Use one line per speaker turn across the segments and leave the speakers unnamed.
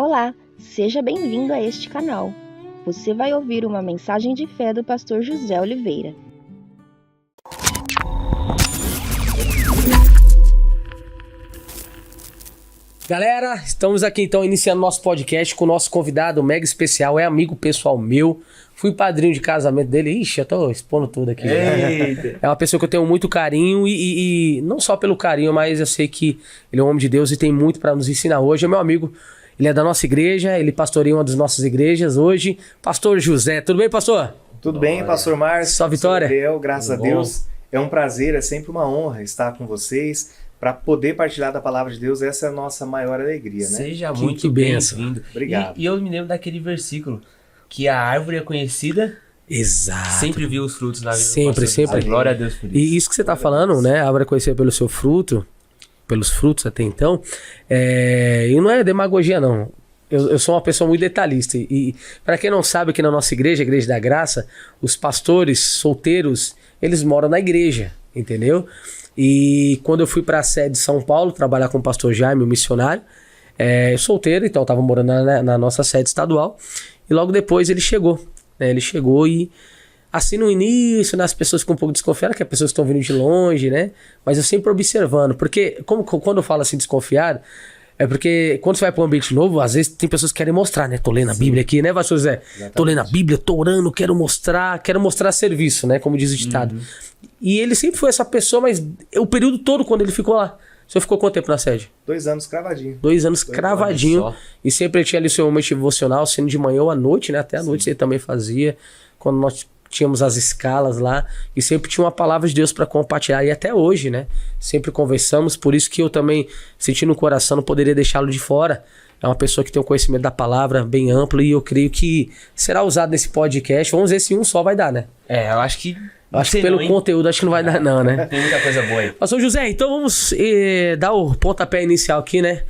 Olá, seja bem-vindo a este canal. Você vai ouvir uma mensagem de fé do pastor José Oliveira.
Galera, estamos aqui então iniciando nosso podcast com o nosso convidado mega especial, é amigo pessoal meu, fui padrinho de casamento dele, ixi, eu tô expondo tudo aqui. É uma pessoa que eu tenho muito carinho e não só pelo carinho, mas eu sei que ele é um homem de Deus e tem muito para nos ensinar hoje, é meu amigo, ele é da nossa igreja, ele pastoreia uma das nossas igrejas hoje, pastor José, tudo bem, pastor?
Tudo bem, pastor Márcio?
Só vitória?
Gabriel, graças a Deus, é um prazer, é sempre uma honra estar com vocês, para poder partilhar da palavra de Deus, essa é a nossa maior alegria, né?
Seja muito bem-vindo.
Obrigado.
E eu me lembro daquele versículo, que a árvore é conhecida,
Exato.
sempre viu os frutos na vida do
Sempre,
pastor.
sempre.
Glória a Deus por isso.
E isso que você tá falando, né? A árvore é conhecida pelo seu fruto, pelos frutos até então, e não é demagogia, não. Eu sou uma pessoa muito detalhista. E para quem não sabe, aqui na nossa igreja, a Igreja da Graça, os pastores solteiros, eles moram na igreja, entendeu? E quando eu fui para a sede de São Paulo, trabalhar com o pastor Jaime, o missionário, solteiro, então eu estava morando na nossa sede estadual, e logo depois ele chegou, né? Ele chegou e, assim no início, né, as pessoas ficam um pouco desconfiadas, que as pessoas estão vindo de longe, né? Mas eu sempre observando, porque quando eu falo assim desconfiado, é porque quando você vai para um ambiente novo, às vezes tem pessoas que querem mostrar, né? Tô lendo a Bíblia aqui, né, pastor Zé? Exatamente. Tô lendo a Bíblia, tô orando, quero mostrar serviço, né? Como diz o ditado. E ele sempre foi essa pessoa, mas o período todo quando ele ficou lá. O senhor ficou quanto tempo na sede?
2 anos cravadinho.
2 anos cravadinho. E sempre tinha ali o seu momento devocional, sendo de manhã ou à noite, né? Até à noite ele também fazia. Quando nós tínhamos as escalas lá. E sempre tinha uma palavra de Deus para compartilhar. E até hoje, né? Sempre conversamos. Por isso que eu também, senti no coração, não poderia deixá-lo de fora. É uma pessoa que tem um conhecimento da palavra bem amplo. E eu creio que será usado nesse podcast. Vamos ver se um só vai dar, né?
Eu acho que...
Acho que pelo conteúdo, acho que não vai dar não, né?
Tem muita coisa boa aí.
Pastor José, então vamos dar o pontapé inicial aqui, né?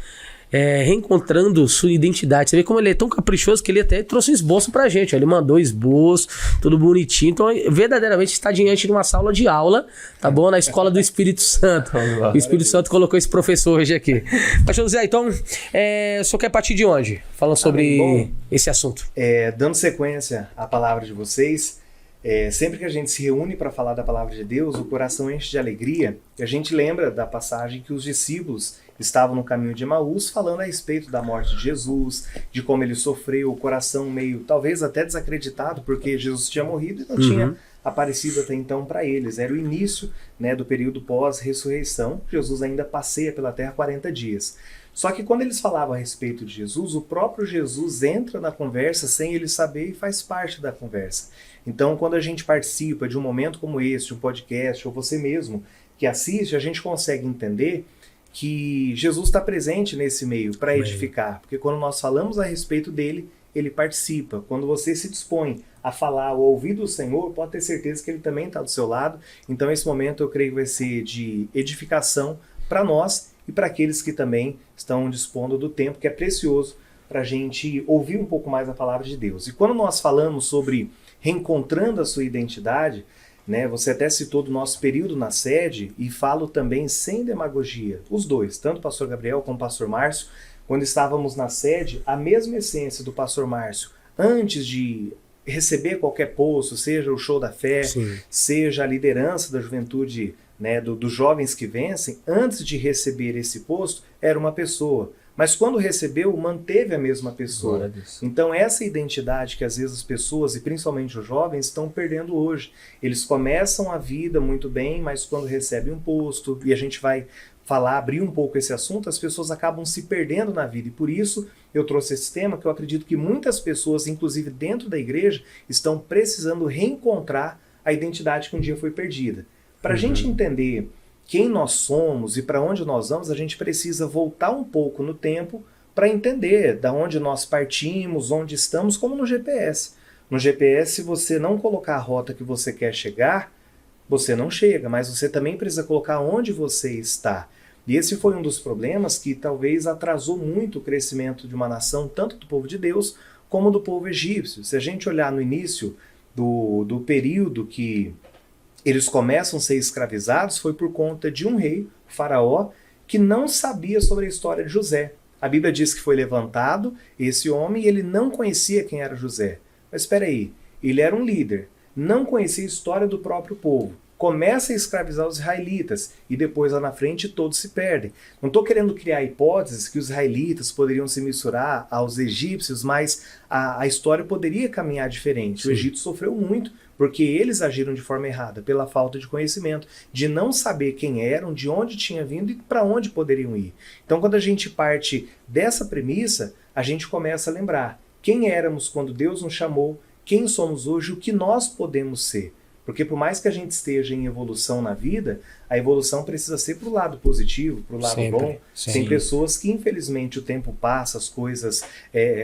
Reencontrando sua identidade. Você vê como ele é tão caprichoso que ele até trouxe um esboço pra gente. Ó. Ele mandou esboço, tudo bonitinho. Então, verdadeiramente está diante de uma sala de aula, tá bom? Na escola do Espírito Santo. O Espírito Santo colocou esse professor hoje aqui. Pastor José, então, o senhor quer partir de onde? Falando sobre esse assunto.
Dando sequência à palavra de vocês, sempre que a gente se reúne para falar da palavra de Deus, o coração enche de alegria e a gente lembra da passagem que os discípulos estavam no caminho de Emaús falando a respeito da morte de Jesus, de como ele sofreu, o coração meio, talvez até desacreditado, porque Jesus tinha morrido e não tinha aparecido até então para eles. Era o início, né, do período pós-ressurreição. Jesus ainda passeia pela terra 40 dias. Só que quando eles falavam a respeito de Jesus, o próprio Jesus entra na conversa sem ele saber e faz parte da conversa. Então, quando a gente participa de um momento como esse, um podcast, ou você mesmo que assiste, a gente consegue entender que Jesus está presente nesse meio para edificar. Porque quando nós falamos a respeito dele, ele participa. Quando você se dispõe a falar ou ouvir do Senhor, pode ter certeza que ele também está do seu lado. Então, esse momento eu creio que vai ser de edificação para nós e para aqueles que também estão dispondo do tempo, que é precioso para a gente ouvir um pouco mais a palavra de Deus. E quando nós falamos sobre reencontrando a sua identidade, né, você até citou do nosso período na sede, e falo também sem demagogia, os dois, tanto o pastor Gabriel como o pastor Márcio, quando estávamos na sede, a mesma essência do pastor Márcio, antes de receber qualquer posto, seja o show da fé, seja a liderança da juventude, né, dos jovens que vencem, antes de receber esse posto, era uma pessoa. Mas quando recebeu, manteve a mesma pessoa. Então essa identidade que às vezes as pessoas, e principalmente os jovens, estão perdendo hoje. Eles começam a vida muito bem, mas quando recebem um posto, e a gente vai abrir um pouco esse assunto, as pessoas acabam se perdendo na vida. E por isso eu trouxe esse tema, que eu acredito que muitas pessoas, inclusive dentro da igreja, estão precisando reencontrar a identidade que um dia foi perdida. Para a gente entender quem nós somos e para onde nós vamos, a gente precisa voltar um pouco no tempo para entender da onde nós partimos, onde estamos, como no GPS. No GPS, se você não colocar a rota que você quer chegar, você não chega, mas você também precisa colocar onde você está. E esse foi um dos problemas que talvez atrasou muito o crescimento de uma nação, tanto do povo de Deus como do povo egípcio. Se a gente olhar no início do período que eles começam a ser escravizados, foi por conta de um rei, o faraó, que não sabia sobre a história de José. A Bíblia diz que foi levantado esse homem e ele não conhecia quem era José. Mas espera aí, ele era um líder, não conhecia a história do próprio povo. Começa a escravizar os israelitas e depois lá na frente todos se perdem. Não estou querendo criar hipóteses que os israelitas poderiam se misturar aos egípcios, mas a história poderia caminhar diferente.
Sim.
O Egito sofreu muito porque eles agiram de forma errada, pela falta de conhecimento, de não saber quem eram, de onde tinham vindo e para onde poderiam ir. Então, quando a gente parte dessa premissa, a gente começa a lembrar quem éramos quando Deus nos chamou, quem somos hoje, o que nós podemos ser. Porque por mais que a gente esteja em evolução na vida, a evolução precisa ser para o lado positivo, para o lado
Sempre,
bom.
sim.
Tem pessoas que, infelizmente, o tempo passa, as coisas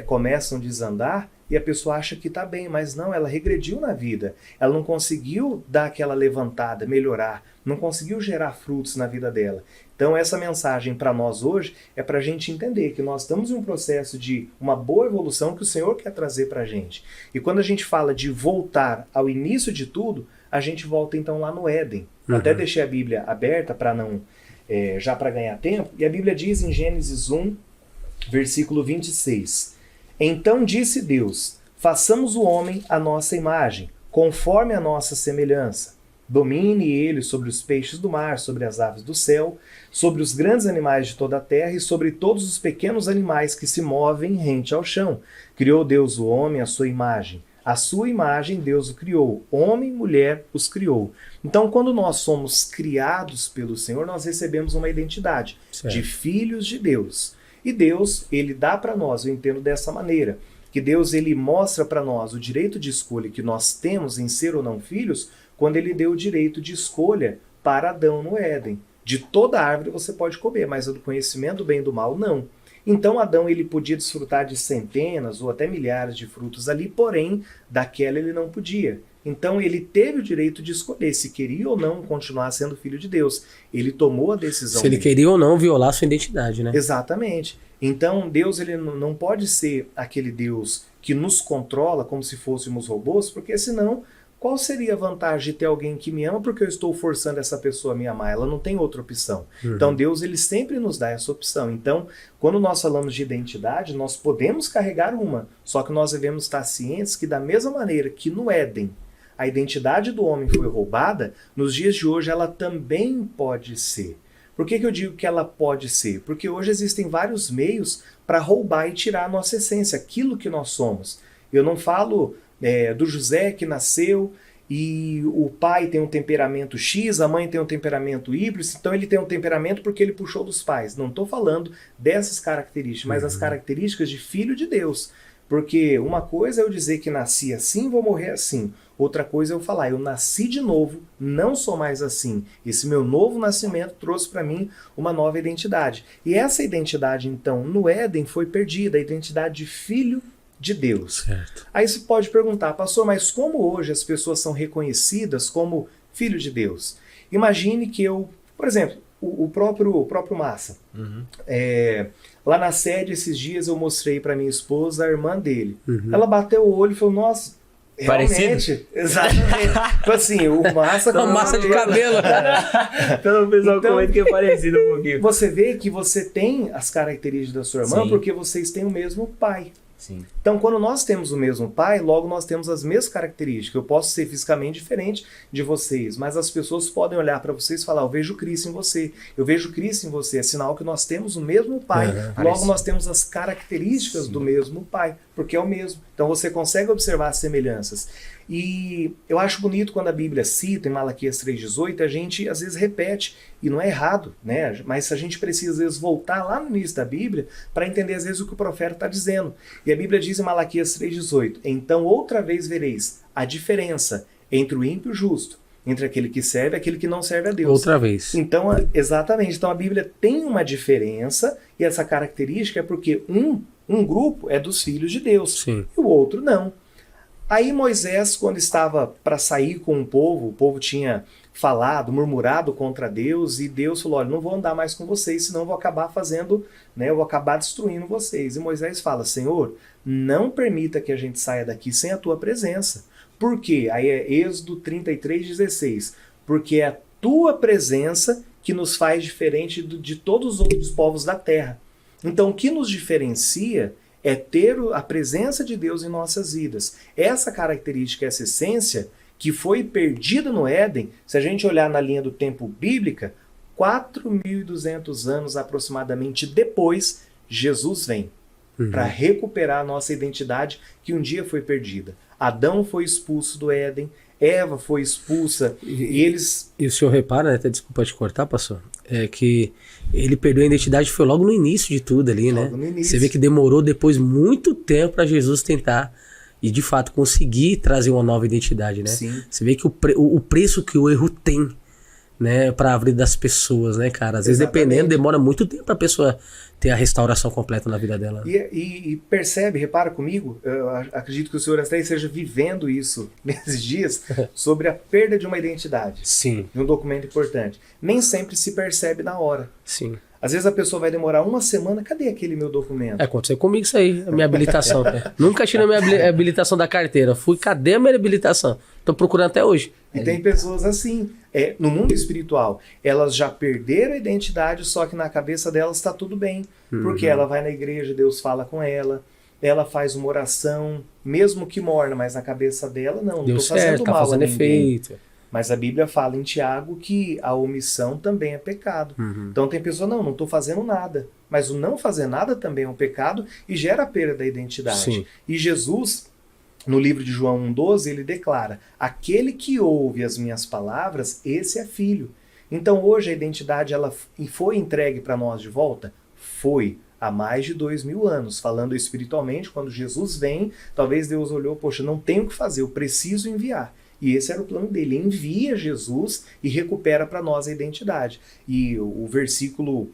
começam a desandar e a pessoa acha que está bem, mas não, ela regrediu na vida. Ela não conseguiu dar aquela levantada, melhorar, não conseguiu gerar frutos na vida dela. Então essa mensagem para nós hoje é para a gente entender que nós estamos em um processo de uma boa evolução que o Senhor quer trazer para a gente. E quando a gente fala de voltar ao início de tudo, a gente volta então lá no Éden. Eu até deixei a Bíblia aberta para não já para ganhar tempo. E a Bíblia diz em Gênesis 1, versículo 26. Então disse Deus, façamos o homem à nossa imagem, conforme a nossa semelhança. Domine ele sobre os peixes do mar, sobre as aves do céu, sobre os grandes animais de toda a terra e sobre todos os pequenos animais que se movem rente ao chão. Criou Deus o homem à sua imagem. A sua imagem Deus o criou. Homem e mulher os criou. Então, quando nós somos criados pelo Senhor, nós recebemos uma identidade de filhos de Deus. E Deus, ele dá para nós, eu entendo dessa maneira, que Deus ele mostra para nós o direito de escolha que nós temos em ser ou não filhos, quando ele deu o direito de escolha para Adão no Éden. De toda árvore você pode comer, mas a do conhecimento do bem e do mal, não. Então Adão ele podia desfrutar de centenas ou até milhares de frutos ali, porém, daquela ele não podia. Então ele teve o direito de escolher se queria ou não continuar sendo filho de Deus. Ele tomou a decisão.
Se ele queria ou não violar sua identidade, né?
Exatamente. Então Deus ele não pode ser aquele Deus que nos controla como se fôssemos robôs, porque senão qual seria a vantagem de ter alguém que me ama porque eu estou forçando essa pessoa a me amar? Ela não tem outra opção. Então Deus ele sempre nos dá essa opção. Então, quando nós falamos de identidade, nós podemos carregar uma, só que nós devemos estar cientes que da mesma maneira que no Éden a identidade do homem foi roubada, nos dias de hoje ela também pode ser. Por que eu digo que ela pode ser? Porque hoje existem vários meios para roubar e tirar a nossa essência, aquilo que nós somos. Eu não falo do José que nasceu e o pai tem um temperamento X, a mãe tem um temperamento Y, então ele tem um temperamento porque ele puxou dos pais. Não estou falando dessas características, mas as características de filho de Deus. Porque uma coisa é eu dizer que nasci assim, vou morrer assim. Outra coisa é eu falar, eu nasci de novo, não sou mais assim. Esse meu novo nascimento trouxe para mim uma nova identidade. E essa identidade, então, no Éden foi perdida, a identidade de filho de Deus.
Certo.
Aí você pode perguntar, pastor, mas como hoje as pessoas são reconhecidas como filho de Deus? Imagine que eu, por exemplo, o próprio Massa. Lá na sede, esses dias, eu mostrei para minha esposa a irmã dele. Ela bateu o olho e falou, nossa, realmente.
Parecido?
Exatamente. Tipo assim, o Massa...
Uma massa de cabelo.
Então o pessoal
Então,
comenta que é parecido um pouquinho.
Você vê que você tem as características da sua irmã
Sim.
porque vocês têm o mesmo pai.
Sim.
Então, quando nós temos o mesmo pai, logo nós temos as mesmas características. Eu posso ser fisicamente diferente de vocês, mas as pessoas podem olhar para vocês e falar, eu vejo Cristo em você, eu vejo Cristo em você. É sinal que nós temos o mesmo pai. Logo
parecido.
nós temos as características do mesmo pai, porque é o mesmo. Então você consegue observar as semelhanças. E eu acho bonito quando a Bíblia cita em Malaquias 3,18, a gente às vezes repete, e não é errado, né? Mas a gente precisa às vezes voltar lá no início da Bíblia para entender às vezes o que o profeta está dizendo. E a Bíblia diz em Malaquias 3,18, então outra vez vereis a diferença entre o ímpio e o justo, entre aquele que serve e aquele que não serve a Deus.
Outra vez.
Então, exatamente, então a Bíblia tem uma diferença, e essa característica é porque um grupo é dos filhos de Deus,
Sim.
e o outro não. Aí Moisés, quando estava para sair com o povo tinha falado, murmurado contra Deus, e Deus falou, olha, não vou andar mais com vocês, senão eu vou acabar fazendo, né, eu vou acabar destruindo vocês. E Moisés fala, Senhor, não permita que a gente saia daqui sem a tua presença. Por quê? Aí é Êxodo 33,16. Porque é a tua presença que nos faz diferente de todos os outros povos da terra. Então, o que nos diferencia é ter a presença de Deus em nossas vidas. Essa característica, essa essência, que foi perdida no Éden, se a gente olhar na linha do tempo bíblica, 4.200 anos aproximadamente depois, Jesus vem para recuperar a nossa identidade que um dia foi perdida. Adão foi expulso do Éden, Eva foi expulsa e eles...
E o senhor repara, né, até desculpa te cortar, pastor, é que ele perdeu a identidade, foi logo no início de tudo ali, né?
Logo no início.
Você vê que demorou depois muito tempo para Jesus tentar e de fato conseguir trazer uma nova identidade, né?
Sim.
Você vê que o preço que o erro tem, né, para a vida das pessoas, né, cara? Às vezes,
Exatamente.
dependendo, demora muito tempo pra pessoa ter a restauração completa na vida dela.
E percebe, repara comigo, eu acredito que o senhor até esteja vivendo isso nesses dias, sobre a perda de uma identidade,
Sim,
de um documento importante. Nem sempre se percebe na hora.
sim.
Às vezes a pessoa vai demorar uma semana, cadê aquele meu documento?
Aconteceu comigo isso aí, a minha habilitação. Nunca tirei a minha habilitação da carteira. Fui, cadê a minha habilitação? Tô procurando até hoje.
E tem pessoas assim, no mundo espiritual, elas já perderam a identidade, só que na cabeça delas está tudo bem. Porque ela vai na igreja, Deus fala com ela, ela faz uma oração, mesmo que morna, mas na cabeça dela, não
Deu
estou fazendo
certo, tá
mal a
fazendo
ninguém.
efeito.
Mas a Bíblia fala em Tiago que a omissão também é pecado. Então tem pessoa, não estou fazendo nada. Mas o não fazer nada também é um pecado e gera a perda da identidade.
Sim.
E Jesus, no livro de João 1,12, ele declara: aquele que ouve as minhas palavras, esse é filho. Então hoje a identidade ela foi entregue para nós de volta? Foi. Há mais de 2.000 anos, falando espiritualmente, quando Jesus vem, talvez Deus olhou, poxa, não tenho o que fazer, eu preciso enviar. E esse era o plano dele, envia Jesus e recupera para nós a identidade. E o versículo,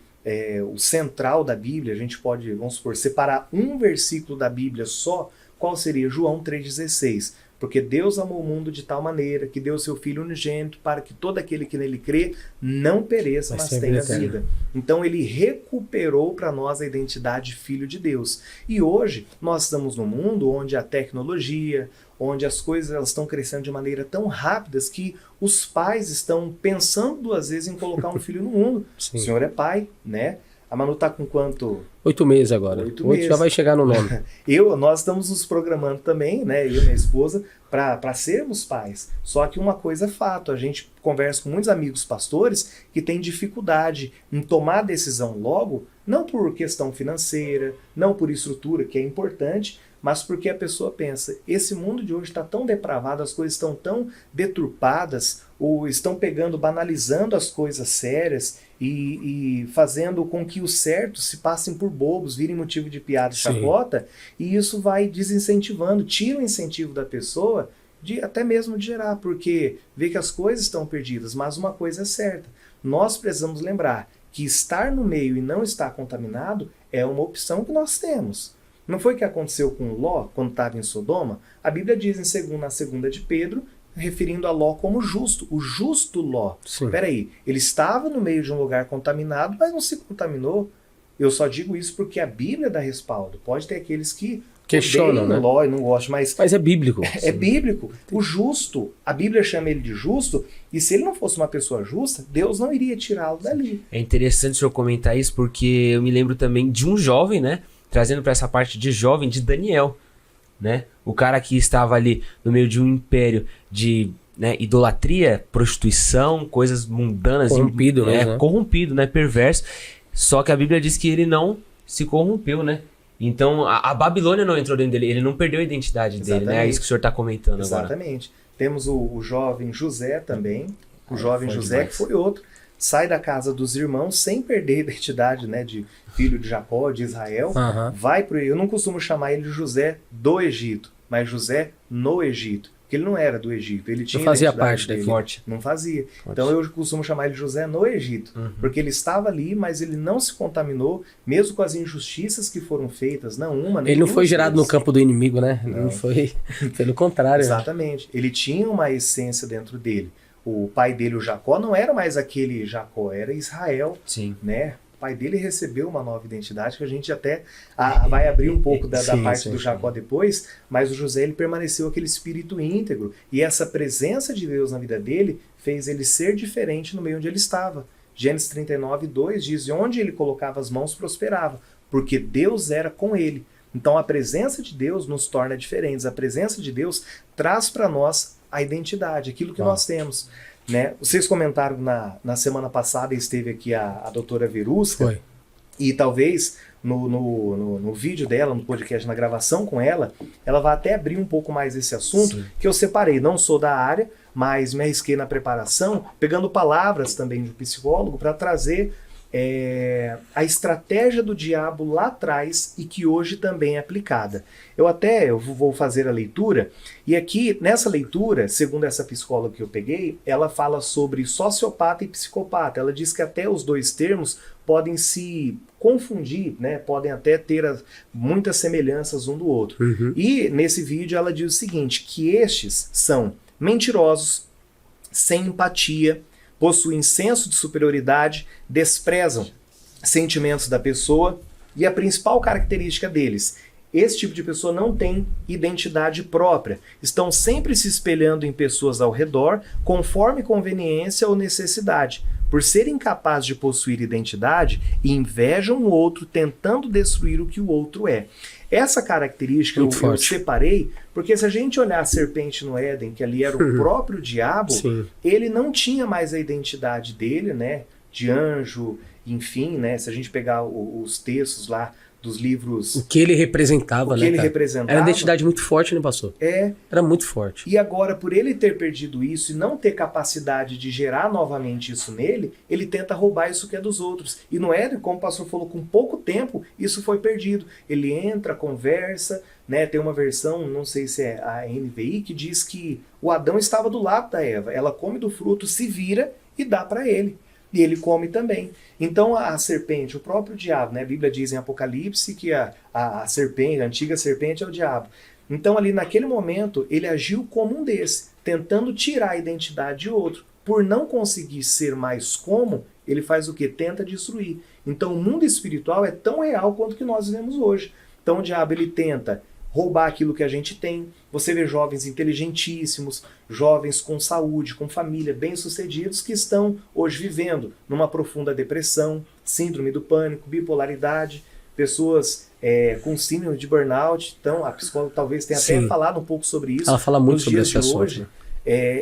o central da Bíblia, a gente pode, vamos supor, separar um versículo da Bíblia só, qual seria? João 3,16. Porque Deus amou o mundo de tal maneira que deu seu Filho unigênito para que todo aquele que nele crê não pereça, mas tenha vida. Então ele recuperou para nós a identidade Filho de Deus. E hoje nós estamos num mundo onde a tecnologia, onde as coisas elas estão crescendo de maneira tão rápidas que os pais estão pensando duas vezes em colocar um filho no mundo.
Sim.
O senhor é pai, né? A Manu tá com quanto?
8 meses agora.
8
8
meses.
já vai chegar no nome.
Nós estamos nos programando também, né? Eu e minha esposa, para sermos pais. Só que uma coisa é fato, a gente conversa com muitos amigos pastores que têm dificuldade em tomar a decisão logo, não por questão financeira, não por estrutura, que é importante, mas porque a pessoa pensa, esse mundo de hoje está tão depravado, as coisas estão tão deturpadas, ou estão banalizando as coisas sérias e fazendo com que os certos se passem por bobos, virem motivo de piada e chacota, e isso vai desincentivando, tira o incentivo da pessoa até mesmo de gerar, porque vê que as coisas estão perdidas, mas uma coisa é certa, nós precisamos lembrar que estar no meio e não estar contaminado é uma opção que nós temos. Não foi o que aconteceu com Ló, quando estava em Sodoma? A Bíblia diz na segunda de Pedro, referindo a Ló como justo, o justo Ló. Peraí, ele estava no meio de um lugar contaminado, mas não se contaminou. Eu só digo isso porque a Bíblia dá respaldo. Pode ter aqueles que
questionam, né?
Ló e não gostam, mas
é bíblico.
É bíblico. O justo, a Bíblia chama ele de justo, e se ele não fosse uma pessoa justa, Deus não iria tirá-lo dali.
É interessante o senhor comentar isso, porque eu me lembro também de um jovem, né? Trazendo para essa parte de jovem, de Daniel, né? O cara que estava ali no meio de um império de, né, idolatria, prostituição, coisas mundanas.
Corrompido, né?
Corrompido, né? Perverso. Só que a Bíblia diz que ele não se corrompeu, né? Então a Babilônia não entrou dentro dele, ele não perdeu a identidade dele, né? É isso que o senhor está comentando agora.
Exatamente. Temos o jovem José também. O jovem José, que foi outro. Sai da casa dos irmãos sem perder a identidade, né, de filho de Jacó, de Israel. Vai pro... Eu não costumo chamar ele de José do Egito, mas José no Egito. Porque ele não era do Egito. Ele tinha
não fazia parte dele.
Não fazia. Então eu costumo chamar ele de José no Egito. Porque ele estava ali, mas ele não se contaminou, mesmo com as injustiças que foram feitas. Não uma, nem
ele não foi
duas
gerado
vezes.
no campo do inimigo, né? Não foi. Pelo contrário.
Exatamente. Ele tinha uma essência dentro dele. O pai dele, o Jacó, não era mais aquele Jacó, era Israel.
Sim.
Né? O pai dele recebeu uma nova identidade, que a gente até vai abrir um pouco da parte do Jacó depois, mas o José ele permaneceu aquele espírito íntegro, e essa presença de Deus na vida dele fez ele ser diferente no meio onde ele estava. Gênesis 39:2 diz, onde ele colocava as mãos prosperava. porque Deus era com ele. Então a presença de Deus nos torna diferentes. A presença de Deus traz para nós a identidade, aquilo que nós temos. Né? Vocês comentaram na semana passada, esteve aqui a doutora Verusca.
Foi.
E talvez no vídeo dela, no podcast, na gravação com ela, ela vai até abrir um pouco mais esse assunto. Sim. Que eu separei. Não sou da área, mas me arrisquei na preparação, pegando palavras também de um psicólogo para trazer a estratégia do diabo lá atrás e que hoje também é aplicada. Eu vou fazer a leitura, e aqui nessa leitura, segundo essa psicóloga que eu peguei, ela fala sobre sociopata e psicopata. Ela diz que até os dois termos podem se confundir, né? Podem até ter muitas semelhanças um do outro. Uhum. E nesse vídeo ela diz o seguinte, que estes são mentirosos, sem empatia, possuem senso de superioridade, desprezam sentimentos da pessoa e a principal característica deles, esse tipo de pessoa não tem identidade própria, estão sempre se espelhando em pessoas ao redor conforme conveniência ou necessidade. Por serem incapazes de possuir identidade, invejam o outro tentando destruir o que o outro é. Essa característica eu separei, porque se a gente olhar a serpente no Éden, que ali era o próprio diabo, sim, ele não tinha mais a identidade dele, né, de anjo, enfim, né, se a gente pegar os textos lá dos livros...
O que ele representava, né,
ele representava.
Era uma identidade muito forte, né, pastor?
É.
Era muito forte.
E agora, por ele ter perdido isso e não ter capacidade de gerar novamente isso nele, ele tenta roubar isso que é dos outros. E no Éden, como o pastor falou, com pouco tempo, isso foi perdido. Ele entra, conversa, né, tem uma versão, não sei se é a NVI, que diz que o Adão estava do lado da Eva. Ela come do fruto, se vira e dá para ele. E ele come também. Então a serpente, o próprio diabo, né? A Bíblia diz em Apocalipse que a serpente, a antiga serpente é o diabo. Então ali naquele momento ele agiu como um desses, tentando tirar a identidade de outro. Por não conseguir ser mais como, ele faz o quê? Tenta destruir. Então o mundo espiritual é tão real quanto que nós vivemos hoje. Então o diabo ele tenta roubar aquilo que a gente tem. Você vê jovens inteligentíssimos, jovens com saúde, com família, bem-sucedidos, que estão hoje vivendo numa profunda depressão, síndrome do pânico, bipolaridade, pessoas com síndrome de burnout. Então, a psicóloga talvez tenha até falado um pouco sobre isso.
Ela fala muito sobre esse assunto.
Hoje.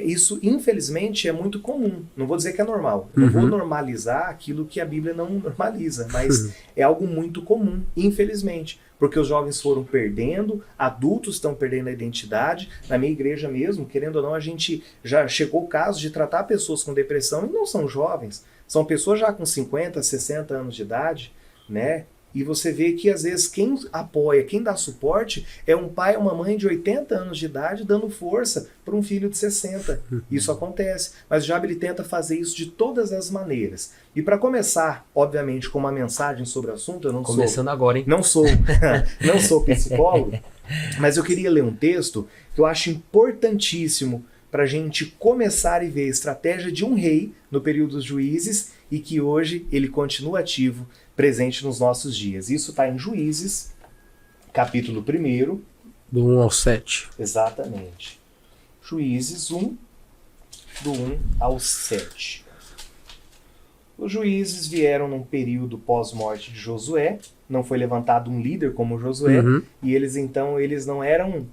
Isso, infelizmente, é muito comum. Não vou dizer que é normal. Não vou normalizar aquilo que a Bíblia não normaliza, mas é algo muito comum, infelizmente. Porque os jovens foram perdendo, adultos estão perdendo a identidade. Na minha igreja mesmo, querendo ou não, a gente já chegou o caso de tratar pessoas com depressão e não são jovens. São pessoas já com 50, 60 anos de idade, né? E você vê que às vezes quem apoia, quem dá suporte é um pai ou uma mãe de 80 anos de idade dando força para um filho de 60. Isso acontece. Mas o diabo ele tenta fazer isso de todas as maneiras. E para começar, obviamente, com uma mensagem sobre o assunto, eu não
Começando
sou...
agora, hein?
Não sou psicólogo, mas eu queria ler um texto que eu acho importantíssimo para a gente começar e ver a estratégia de um rei no período dos juízes e que hoje ele continua ativo, presente nos nossos dias. Isso está em Juízes, capítulo 1.
Do 1 ao 7.
Exatamente. Juízes 1, do 1 ao 7. Os juízes vieram num período pós-morte de Josué, não foi levantado um líder como Josué, e eles não eram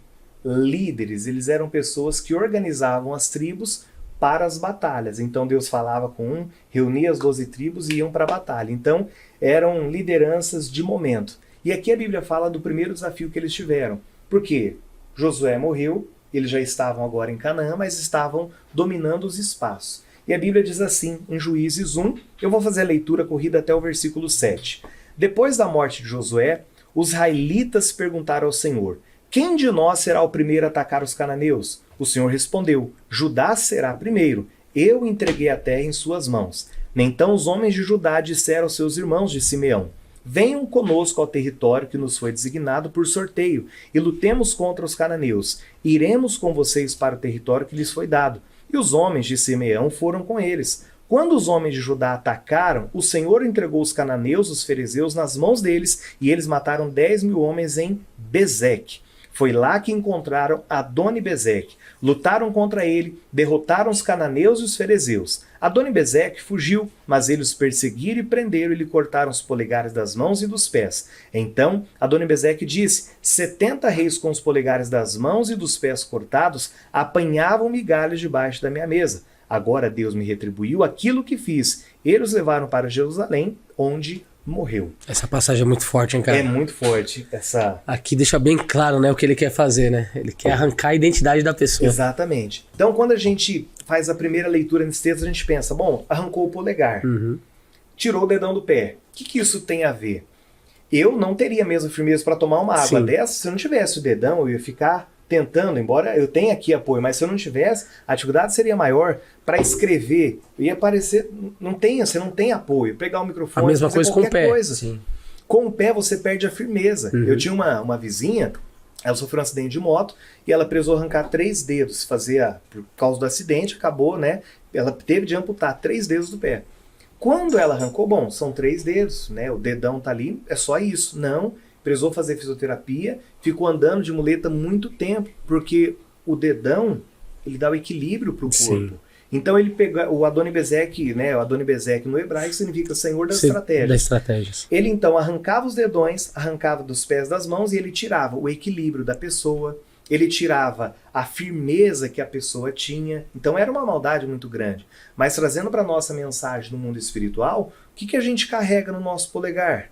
líderes, eles eram pessoas que organizavam as tribos para as batalhas. Então Deus falava com um, reunia as 12 tribos e iam para a batalha. Então eram lideranças de momento. E aqui a Bíblia fala do primeiro desafio que eles tiveram. Por quê? Josué morreu, eles já estavam agora em Canaã, mas estavam dominando os espaços. E a Bíblia diz assim, em Juízes 1, eu vou fazer a leitura corrida até o versículo 7. Depois da morte de Josué, os israelitas perguntaram ao Senhor, quem de nós será o primeiro a atacar os cananeus? O Senhor respondeu, Judá será primeiro, eu entreguei a terra em suas mãos. Então os homens de Judá disseram aos seus irmãos de Simeão, venham conosco ao território que nos foi designado por sorteio, e lutemos contra os cananeus. Iremos com vocês para o território que lhes foi dado. E os homens de Simeão foram com eles. Quando os homens de Judá atacaram, o Senhor entregou os cananeus, os ferezeus, nas mãos deles, e eles mataram 10.000 homens em Bezeque. Foi lá que encontraram Adoni-Bezeque. Lutaram contra ele, derrotaram os cananeus e os ferezeus. Adoni-Bezeque fugiu, mas eles o perseguiram e prenderam e lhe cortaram os polegares das mãos e dos pés. Então Adoni-Bezeque disse: 70 reis com os polegares das mãos e dos pés cortados apanhavam migalhas debaixo da minha mesa. Agora Deus me retribuiu aquilo que fiz. Eles levaram para Jerusalém, onde morreu.
Essa passagem é muito forte, hein, cara?
É muito forte essa...
Aqui deixa bem claro, né, o que ele quer fazer, né? Ele quer arrancar a identidade da pessoa.
Exatamente. Então, quando a gente faz a primeira leitura nesse texto, a gente pensa, bom, arrancou o polegar, tirou o dedão do pé. O que isso tem a ver? Eu não teria mesmo firmeza para tomar uma água dessa se eu não tivesse o dedão, eu ia ficar tentando, embora eu tenha aqui apoio, mas se eu não tivesse, a dificuldade seria maior para escrever. Ia parecer, você não tem apoio. Pegar o microfone,
a mesma coisa com o pé.
Sim. Com o pé você perde a firmeza. Eu tinha uma vizinha, ela sofreu um acidente de moto e ela precisou arrancar 3 dedos. Por causa do acidente, acabou, né? Ela teve de amputar 3 dedos do pé. Quando ela arrancou, bom, são 3 dedos, né? O dedão tá ali, é só isso. Não, precisou fazer fisioterapia, ficou andando de muleta muito tempo, porque o dedão, ele dá o equilíbrio pro corpo. Sim. Então ele pegou o Adoni-Bezeque, né? O Adoni-Bezeque no hebraico significa Senhor das estratégias. Ele então arrancava os dedões, arrancava dos pés das mãos e ele tirava o equilíbrio da pessoa, ele tirava a firmeza que a pessoa tinha. Então era uma maldade muito grande. Mas trazendo para nossa mensagem no mundo espiritual, o que a gente carrega no nosso polegar?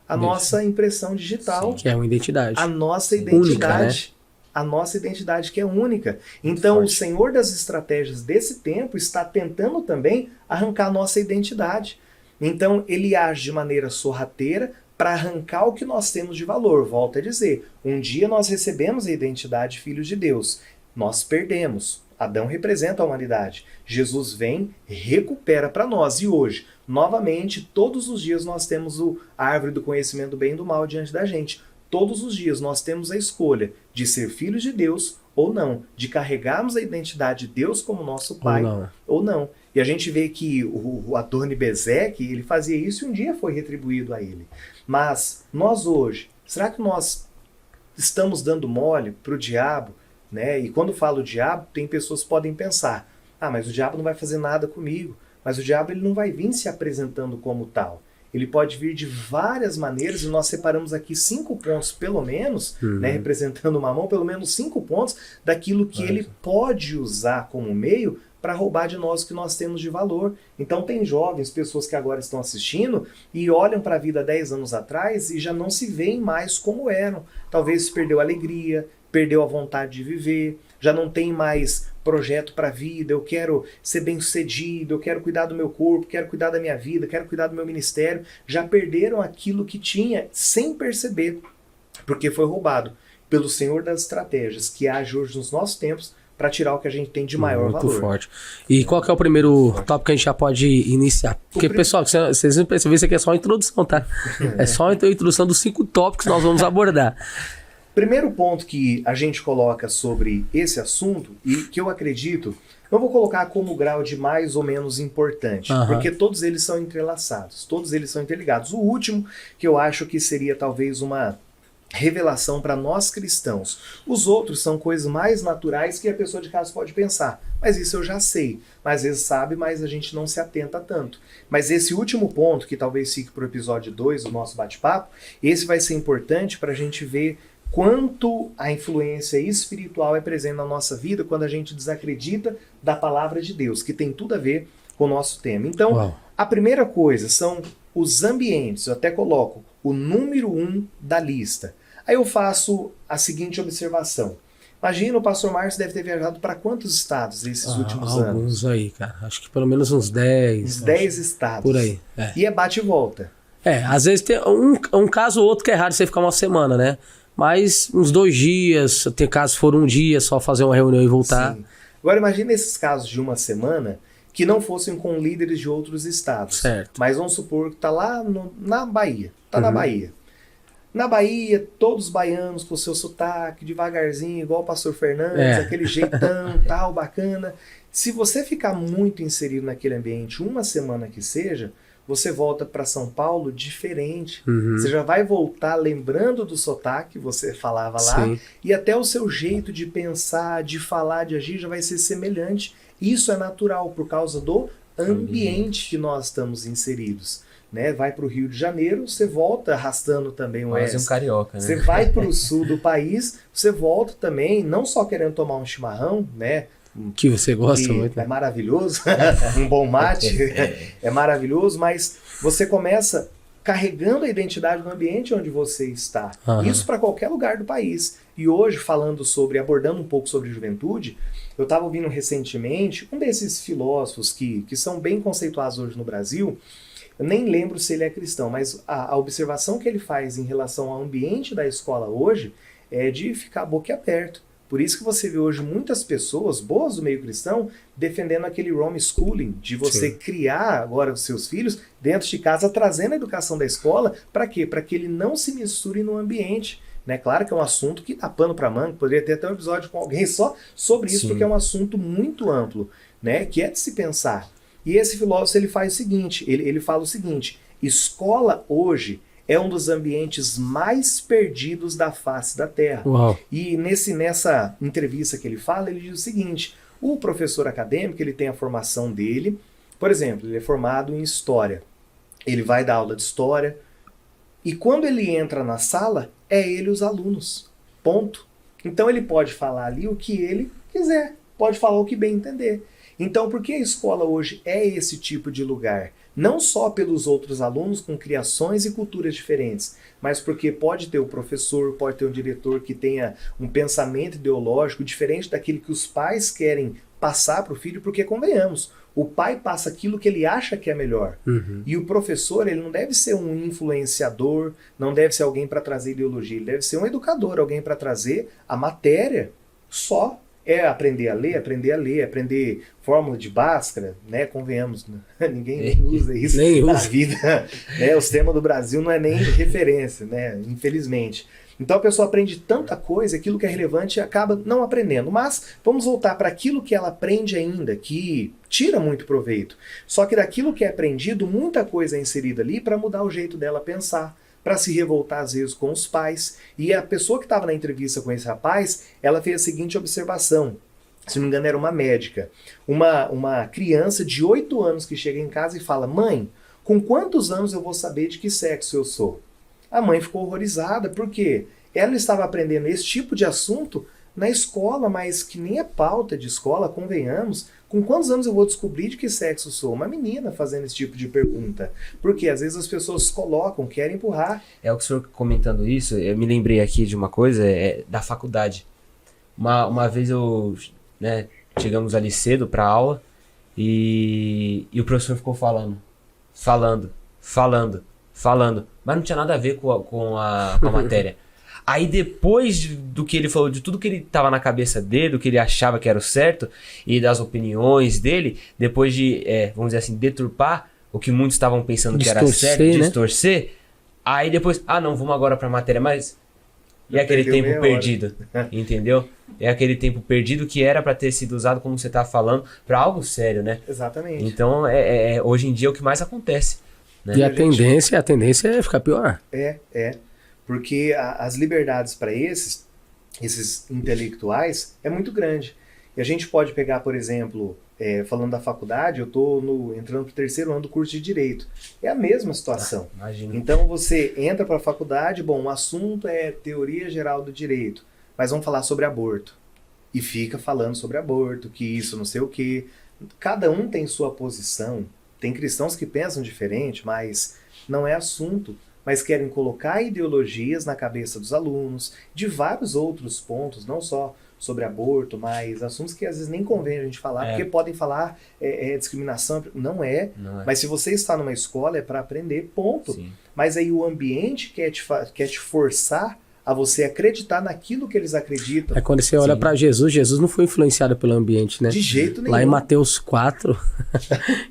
A nossa impressão digital.
Sim, que é uma identidade.
A nossa identidade.
Única, né?
A nossa identidade que é única. Então o Senhor das estratégias desse tempo está tentando também arrancar a nossa identidade. Então ele age de maneira sorrateira para arrancar o que nós temos de valor. Volto a dizer, um dia nós recebemos a identidade de filhos de Deus. Nós perdemos. Adão representa a humanidade. Jesus vem, recupera para nós. E hoje, novamente, todos os dias nós temos a árvore do conhecimento do bem e do mal diante da gente. Todos os dias nós temos a escolha de ser filhos de Deus ou não, de carregarmos a identidade de Deus como nosso Pai ou não. E a gente vê que o Adoni-Bezeque, ele fazia isso e um dia foi retribuído a ele. Mas nós hoje, será que nós estamos dando mole para o diabo? Né? E quando falo diabo, tem pessoas que podem pensar, mas o diabo não vai fazer nada comigo. Mas o diabo ele não vai vir se apresentando como tal. Ele pode vir de várias maneiras, e nós separamos aqui 5 pontos, pelo menos, né, representando uma mão, pelo menos 5 pontos daquilo que ele pode usar como meio para roubar de nós o que nós temos de valor. Então tem jovens, pessoas que agora estão assistindo e olham para a vida 10 anos atrás e já não se veem mais como eram. Talvez perdeu a alegria, perdeu a vontade de viver, já não tem mais projeto para a vida, eu quero ser bem-sucedido, eu quero cuidar do meu corpo, quero cuidar da minha vida, quero cuidar do meu ministério. Já perderam aquilo que tinha sem perceber, porque foi roubado pelo Senhor das estratégias, que age hoje nos nossos tempos para tirar o que a gente tem de maior valor.
Muito forte. E qual que é o primeiro tópico que a gente já pode iniciar? Porque, pessoal, vocês não perceberam, isso aqui é só uma introdução, tá? É só a introdução dos 5 tópicos que nós vamos abordar.
Primeiro ponto que a gente coloca sobre esse assunto, e que eu acredito, não vou colocar como grau de mais ou menos importante, porque todos eles são entrelaçados, todos eles são interligados. O último, que eu acho que seria talvez uma revelação para nós cristãos. Os outros são coisas mais naturais que a pessoa de casa pode pensar. Mas isso eu já sei. Mas às vezes sabe, mas a gente não se atenta tanto. Mas esse último ponto, que talvez fique para o episódio 2 do nosso bate-papo, esse vai ser importante para a gente ver quanto a influência espiritual é presente na nossa vida quando a gente desacredita da palavra de Deus, que tem tudo a ver com o nosso tema. Então, a primeira coisa são os ambientes. Eu até coloco o número 1 da lista. Aí eu faço a seguinte observação. Imagina, o pastor Márcio deve ter viajado para quantos estados esses últimos anos?
Alguns aí, cara. Acho que pelo menos uns 10.
Uns 10 estados.
Por aí.
E é bate e volta.
Às vezes tem um caso ou outro que é raro você ficar uma semana, né? Mas uns 2 dias, tem casos que foram um dia, só fazer uma reunião e voltar.
Sim. Agora imagina esses casos de uma semana que não fossem com líderes de outros estados.
Certo.
Mas vamos supor que está lá na Bahia. Está na Bahia. Na Bahia, todos os baianos com o seu sotaque, devagarzinho, igual o pastor Fernandes, aquele jeitão, tal, bacana. Se você ficar muito inserido naquele ambiente uma semana que seja, você volta para São Paulo diferente. Você já vai voltar lembrando do sotaque que você falava lá,
Sim.
e até o seu jeito de pensar, de falar, de agir já vai ser semelhante. Isso é natural por causa do ambiente que nós estamos inseridos. Né? Vai para o Rio de Janeiro, você volta arrastando também o
Quase
S.
um carioca, né?
Você vai para o sul do país, você volta também, não só querendo tomar um chimarrão, né?
Que você gosta
que
muito.
é maravilhoso, um bom mate é maravilhoso, mas você começa carregando a identidade do ambiente onde você está. Isso para qualquer lugar do país. E hoje, abordando um pouco sobre juventude, eu estava ouvindo recentemente um desses filósofos que são bem conceituados hoje no Brasil. Eu nem lembro se ele é cristão, mas a observação que ele faz em relação ao ambiente da escola hoje é de ficar boquiaberto. Por isso que você vê hoje muitas pessoas boas do meio cristão defendendo aquele homeschooling, de você criar agora os seus filhos dentro de casa, trazendo a educação da escola. Para quê? Para que ele não se misture no ambiente. Né? Claro que é um assunto que dá pano para manga, poderia ter até um episódio com alguém só sobre isso, porque é um assunto muito amplo, né? Que é de se pensar. E esse filósofo ele faz o seguinte, ele fala o seguinte: escola hoje é um dos ambientes mais perdidos da face da Terra.
Uau.
E nessa entrevista que ele fala, ele diz o seguinte: o professor acadêmico ele tem a formação dele, por exemplo, ele é formado em História, ele vai dar aula de História, e quando ele entra na sala, é ele e os alunos, ponto. Então ele pode falar ali o que ele quiser, pode falar o que bem entender. Então, por que a escola hoje é esse tipo de lugar? Não só pelos outros alunos com criações e culturas diferentes, mas porque pode ter o professor, pode ter um diretor que tenha um pensamento ideológico diferente daquele que os pais querem passar para o filho, porque, convenhamos, o pai passa aquilo que ele acha que é melhor. E o professor, ele não deve ser um influenciador, não deve ser alguém para trazer ideologia, ele deve ser um educador, alguém para trazer a matéria só. É aprender a ler, aprender fórmula de Bhaskara, né? Convenhamos, né? Ninguém usa isso na vida. Né? O sistema do Brasil não é nem referência, né? Infelizmente. Então a pessoa aprende tanta coisa, aquilo que é relevante acaba não aprendendo. Mas vamos voltar para aquilo que ela aprende ainda, que tira muito proveito. Só que daquilo que é aprendido, muita coisa é inserida ali para mudar o jeito dela pensar, para se revoltar às vezes com os pais. E a pessoa que estava na entrevista com esse rapaz, ela fez a seguinte observação. Se não me engano, era uma médica. Uma criança de 8 anos que chega em casa e fala: mãe, com quantos anos eu vou saber de que sexo eu sou? A mãe ficou horrorizada, porque ela estava aprendendo esse tipo de assunto na escola, mas que nem é pauta de escola, convenhamos. Com quantos anos eu vou descobrir de que sexo sou? Uma menina fazendo esse tipo de pergunta. Porque às vezes as pessoas colocam, querem empurrar.
É o que o senhor comentando isso, eu me lembrei aqui de uma coisa, da faculdade. Uma vez chegamos ali cedo pra aula e o professor ficou falando, mas não tinha nada a ver com a matéria. Aí depois do que ele falou, de tudo que ele tava na cabeça dele, do que ele achava que era o certo, e das opiniões dele, depois de, vamos dizer assim, deturpar o que muitos estavam pensando que era certo, distorcer, aí depois, não, vamos agora pra matéria, mas... E aquele tempo perdido, entendeu? É aquele tempo perdido que era pra ter sido usado, como você tá falando, pra algo sério, né?
Exatamente.
Então, hoje em dia é o que mais acontece. Né?
E a tendência é ficar pior.
Porque as liberdades para esses intelectuais é muito grande. E a gente pode pegar, por exemplo, falando da faculdade, eu estou entrando para o 3º ano do curso de Direito. É a mesma situação.
Imagina.
Então você entra para a faculdade, o assunto é teoria geral do direito, mas vamos falar sobre aborto. E fica falando sobre aborto, que isso não sei o quê. Cada um tem sua posição. Tem cristãos que pensam diferente, mas não é assunto. Mas querem colocar ideologias na cabeça dos alunos, de vários outros pontos, não só sobre aborto, mas assuntos que às vezes nem convém a gente falar, porque podem falar discriminação, não é. Mas se você está numa escola é para aprender, ponto.
Sim.
Mas aí o ambiente quer te forçar a você acreditar naquilo que eles acreditam.
É quando você olha para Jesus não foi influenciado pelo ambiente, né?
De jeito nenhum.
Lá em Mateus 4,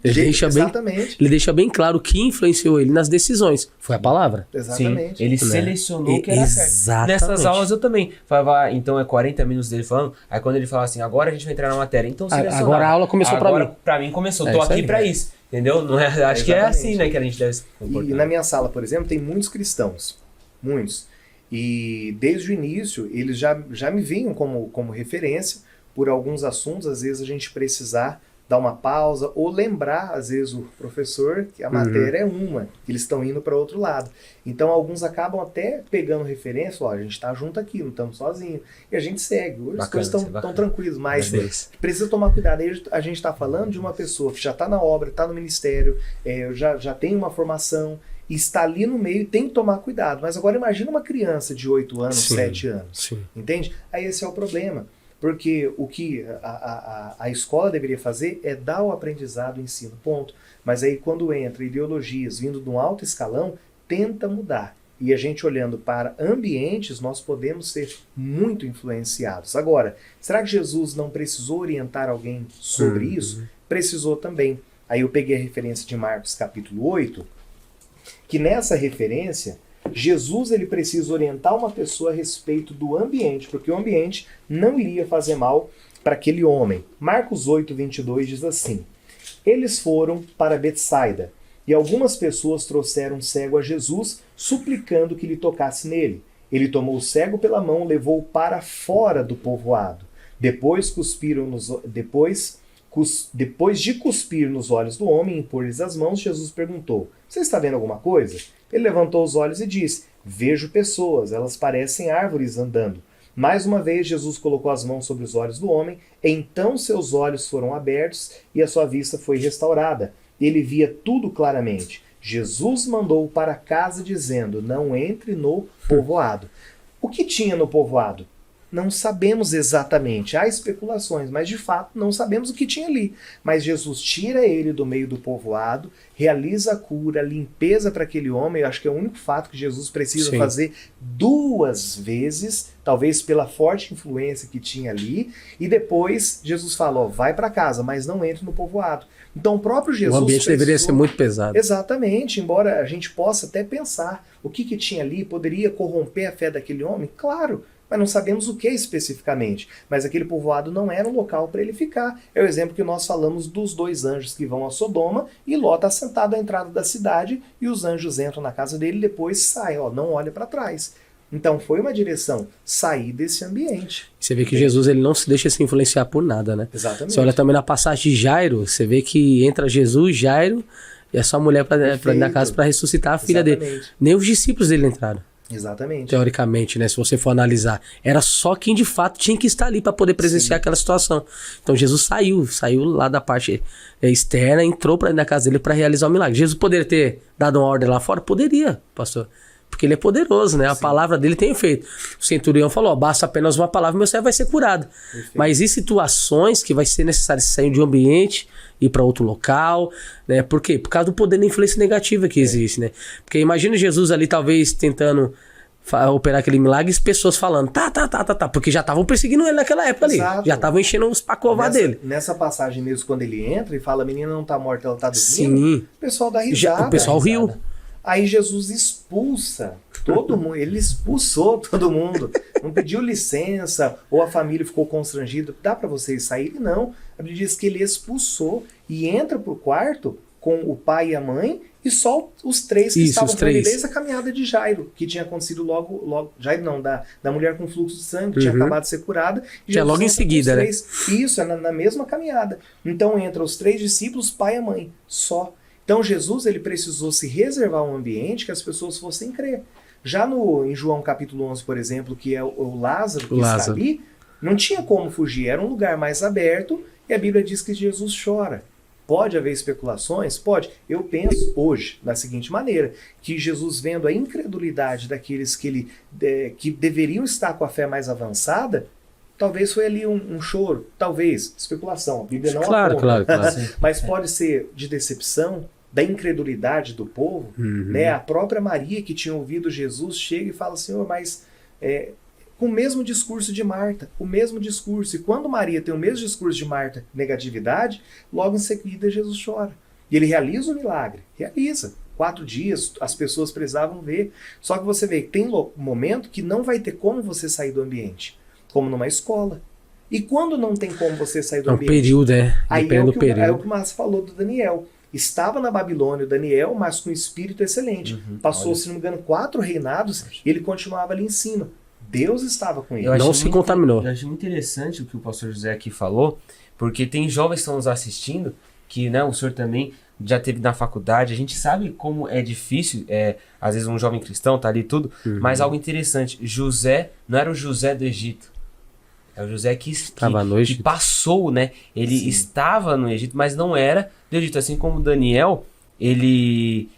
ele deixa bem claro o que influenciou ele nas decisões. Foi a palavra.
Exatamente.
Sim, ele selecionou o que era certo. Nessas aulas eu também falava, então é 40 minutos dele falando, aí quando ele falava assim, agora a gente vai entrar na matéria, então selecionava.
Agora a aula começou para mim.
Pra mim começou, tô aqui pra isso. Entendeu? Não é, acho que é assim, né, que a gente deve se comportar.
E na minha sala, por exemplo, tem muitos cristãos. Muitos. E desde o início, eles já me vinham como referência por alguns assuntos. Às vezes a gente precisar dar uma pausa ou lembrar, às vezes, o professor que a matéria é uma, que eles estão indo para outro lado. Então, alguns acabam até pegando referência, ó, a gente está junto aqui, não estamos sozinhos. E a gente segue. Hoje as coisas estão tranquilas, mas precisa tomar cuidado. Aí a gente está falando de uma pessoa que já está na obra, está no ministério, já tem uma formação, e está ali no meio e tem que tomar cuidado. Mas agora imagina uma criança de 8 anos, 7 anos. Entende? Aí esse é o problema. Porque o que a escola deveria fazer é dar o aprendizado, o ensino, ponto. Mas aí quando entra ideologias vindo de um alto escalão, tenta mudar. E a gente olhando para ambientes, nós podemos ser muito influenciados. Agora, será que Jesus não precisou orientar alguém sobre isso? Precisou também. Aí eu peguei a referência de Marcos capítulo 8, que nessa referência, Jesus ele precisa orientar uma pessoa a respeito do ambiente, porque o ambiente não iria fazer mal para aquele homem. Marcos 8, 22 diz assim: eles foram para Betsaida, e algumas pessoas trouxeram um cego a Jesus, suplicando que lhe tocasse nele. Ele tomou o cego pela mão, levou-o para fora do povoado. Depois de cuspir nos olhos do homem e impor-lhes as mãos, Jesus perguntou: você está vendo alguma coisa? Ele levantou os olhos e disse: vejo pessoas, elas parecem árvores andando. Mais uma vez, Jesus colocou as mãos sobre os olhos do homem, então seus olhos foram abertos e a sua vista foi restaurada. Ele via tudo claramente. Jesus mandou-o para casa dizendo: não entre no povoado. O que tinha no povoado? Não sabemos exatamente, há especulações, mas de fato não sabemos o que tinha ali. Mas Jesus tira ele do meio do povoado, realiza a cura, a limpeza para aquele homem. Eu acho que é o único fato que Jesus precisa fazer 2 vezes, talvez pela forte influência que tinha ali, e depois Jesus fala: ó, vai para casa, mas não entre no povoado. Então o próprio Jesus...
O ambiente deveria ser muito pesado.
Exatamente, embora a gente possa até pensar o que tinha ali, poderia corromper a fé daquele homem, claro, mas não sabemos o que especificamente. Mas aquele povoado não era um local para ele ficar. É o exemplo que nós falamos dos 2 anjos que vão a Sodoma, e Ló está sentado à entrada da cidade, e os anjos entram na casa dele e depois saem, ó, não olha para trás. Então foi uma direção, sair desse ambiente.
Você vê que Jesus ele não se deixa se influenciar por nada, né?
Exatamente.
Você olha também na passagem de Jairo, você vê que entra Jesus, Jairo, e a sua mulher para dentro da casa para ressuscitar a filha dele. Nem os discípulos dele entraram.
Exatamente.
Teoricamente, né? Se você for analisar. Era só quem de fato tinha que estar ali para poder presenciar aquela situação. Então Jesus saiu lá da parte externa, entrou para dentro da casa dele para realizar o milagre. Jesus poderia ter dado uma ordem lá fora? Poderia, pastor. Porque ele é poderoso, né? A palavra dele tem efeito. O centurião falou: ó, basta apenas uma palavra e meu servo vai ser curado. Perfeito. Mas em situações que vai ser necessário sair de um ambiente, ir para outro local, né? Por quê? Por causa do poder da influência negativa que existe, né? Porque imagina Jesus ali talvez tentando operar aquele milagre e as pessoas falando tá, porque já estavam perseguindo ele naquela época. Exato. Ali. Já estavam enchendo os pacová dele.
Nessa passagem mesmo, quando ele entra e fala: a menina não tá morta, ela tá dormindo.
Sim.
O pessoal dá risada.
O pessoal riu.
Aí Jesus expulsa todo mundo, ele expulsou todo mundo, não pediu licença, ou a família ficou constrangida, dá para vocês saírem? Não, a Bíblia diz que ele expulsou e entra pro quarto com o pai e a mãe e só os 3 que estavam com ele desde a caminhada de Jairo, que tinha acontecido logo Jairo não, da mulher com fluxo de sangue, que tinha acabado de ser curada.
Já logo em seguida, né?
Isso, é na mesma caminhada. Então entra os 3 discípulos, pai e a mãe, só. Então Jesus ele precisou se reservar um ambiente que as pessoas fossem crer. Já em João capítulo 11, por exemplo, que é o Lázaro que está ali, não tinha como fugir, era um lugar mais aberto, e a Bíblia diz que Jesus chora. Pode haver especulações? Pode. Eu penso hoje da seguinte maneira, que Jesus, vendo a incredulidade daqueles que deveriam estar com a fé mais avançada, talvez foi ali um choro, talvez, especulação, a Bíblia não
aponta. Claro.
Mas pode ser de decepção, da incredulidade do povo, né? A própria Maria, que tinha ouvido Jesus, chega e fala: Senhor, mas com o mesmo discurso de Marta, o mesmo discurso. E quando Maria tem o mesmo discurso de Marta, negatividade, logo em seguida Jesus chora. E ele realiza o milagre, realiza. 4 dias, as pessoas precisavam ver. Só que você vê que tem um momento que não vai ter como você sair do ambiente, como numa escola. E quando não tem como você sair do ambiente?
É um período,
aí é o que o Márcio falou do Daniel. Estava na Babilônia o Daniel, mas com espírito excelente. Passou, se não me engano, 4 reinados e ele continuava ali em cima. Deus estava com ele.
Não se contaminou.
Eu achei muito interessante o que o pastor José aqui falou, porque tem jovens que estão nos assistindo, que, né, o senhor também já teve na faculdade, a gente sabe como é difícil, às vezes um jovem cristão tá ali e tudo, mas algo interessante, José não era o José do Egito, é o José que passou, né, ele estava no Egito, mas não era do Egito, assim como Daniel, ele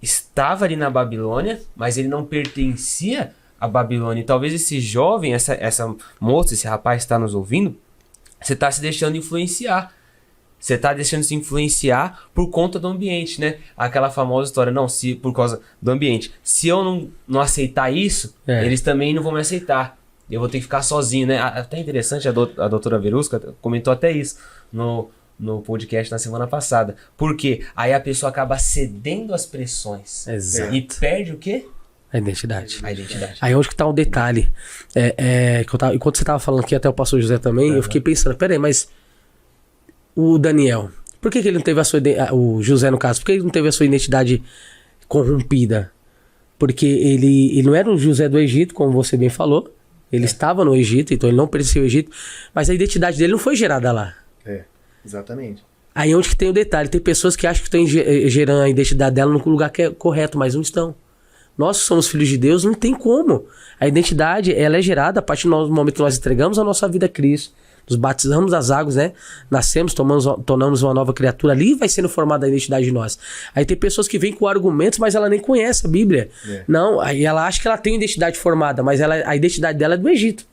estava ali na Babilônia, mas ele não pertencia à Babilônia, e talvez esse jovem, essa moça, esse rapaz que está nos ouvindo, você está se deixando influenciar. Você está deixando se influenciar por conta do ambiente, né? Aquela famosa história, não, se por causa do ambiente. Se eu não aceitar isso, eles também não vão me aceitar. Eu vou ter que ficar sozinho, né? Até interessante, a doutora Verusca comentou até isso no podcast na semana passada. Por quê? Aí a pessoa acaba cedendo às pressões.
Exato.
E perde o quê?
A identidade.
A identidade.
Aí onde que tá o detalhe? Enquanto você tava falando aqui, até o pastor José também, eu fiquei pensando, peraí, mas o Daniel, por que ele não teve o José no caso, por que ele não teve a sua identidade corrompida? Porque ele não era o José do Egito, como você bem falou, ele estava no Egito, então ele não pertencia ao Egito, mas a identidade dele não foi gerada lá.
Exatamente.
Aí onde que tem o detalhe, tem pessoas que acham que estão gerando a identidade dela no lugar que é correto, mas não estão. Nós somos filhos de Deus, não tem como. A identidade, ela é gerada a partir do momento que nós entregamos a nossa vida a Cristo, nos batizamos das águas, né? Nascemos, tornamos uma nova criatura. Ali vai sendo formada a identidade de nós. Aí tem pessoas que vêm com argumentos, mas ela nem conhece a Bíblia. Não, aí ela acha que ela tem identidade formada, mas a identidade dela é do Egito.